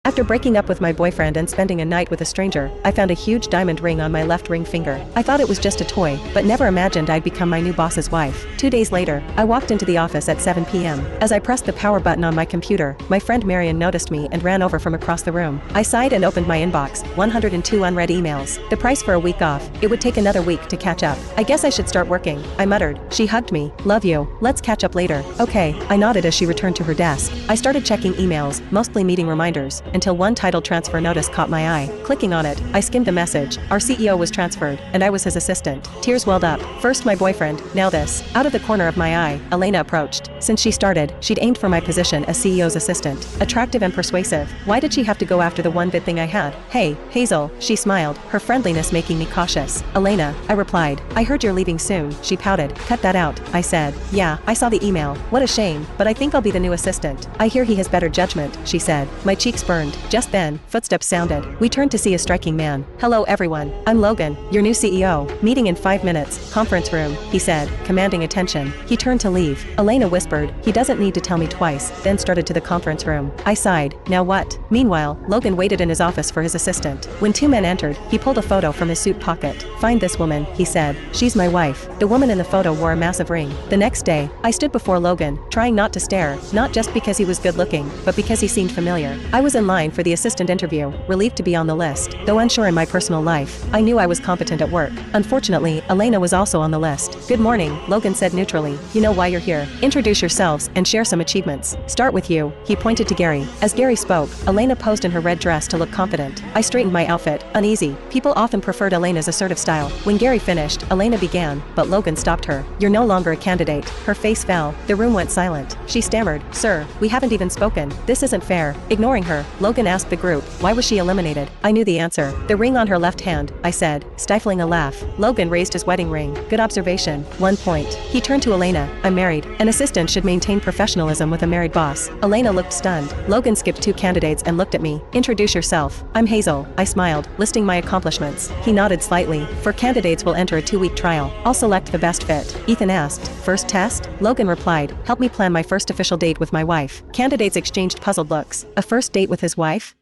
After breaking up with my boyfriend and spending a night with a stranger, I found a huge diamond ring on my left ring finger. I thought it was just a toy, but never imagined I'd become my new boss's wife. 2 days later, I walked into the office at 7 p.m. As I pressed the power button on my computer, my friend Marion noticed me and ran over from across the room. I sighed and opened my inbox, 102 unread emails. The price for a week off. It would take another week to catch up. I guess I should start working, I muttered. She hugged me. Love you. Let's catch up later. Okay, I nodded as she returned to her desk. I started checking emails, mostly meeting reminders, until one titled transfer notice caught my eye. Clicking on it, I skimmed the message. Our CEO was transferred, and I was his assistant. Tears welled up. First my boyfriend, now this. Out of the corner of my eye, Elena approached. Since she started, she'd aimed for my position as CEO's assistant. Attractive and persuasive. Why did she have to go after the one good thing I had? Hey, Hazel, she smiled, her friendliness making me cautious. Elena, I replied. I heard you're leaving soon, she pouted. Cut that out, I said. Yeah, I saw the email. What a shame, but I think I'll be the new assistant. I hear he has better judgment, she said. My cheeks burned. Just then, footsteps sounded. We turned to see a striking man. Hello everyone, I'm Logan, your new CEO. Meeting in 5 minutes, conference room, he said, commanding attention. He turned to leave. Elena whispered, he doesn't need to tell me twice, then started to the conference room. I sighed, now what? Meanwhile, Logan waited in his office for his assistant. When 2 men entered, he pulled a photo from his suit pocket. Find this woman, he said. She's my wife. The woman in the photo wore a massive ring. The next day, I stood before Logan, trying not to stare, not just because he was good looking, but because he seemed familiar. I was in line for the assistant interview, relieved to be on the list. Though unsure in my personal life, I knew I was competent at work. Unfortunately, Elena was also on the list. Good morning, Logan said neutrally. You know why you're here. Introduce yourselves and share some achievements. Start with you, he pointed to Gary. As Gary spoke, Elena posed in her red dress to look confident. I straightened my outfit, uneasy. People often preferred Elena's assertive style. When Gary finished, Elena began, but Logan stopped her. You're no longer a candidate. Her face fell. The room went silent. She stammered, Sir, we haven't even spoken. This isn't fair. Ignoring her, Logan asked the group, why was she eliminated? I knew the answer. The ring on her left hand, I said, stifling a laugh. Logan raised his wedding ring. Good observation. 1 point. He turned to Elena. I'm married. An assistant should maintain professionalism with a married boss. Elena looked stunned. Logan skipped 2 candidates and looked at me. Introduce yourself. I'm Hazel. I smiled, listing my accomplishments. He nodded slightly. 4 candidates will enter a 2-week trial. I'll select the best fit. Ethan asked. First test? Logan replied. Help me plan my first official date with my wife. Candidates exchanged puzzled looks. A first date with his wife?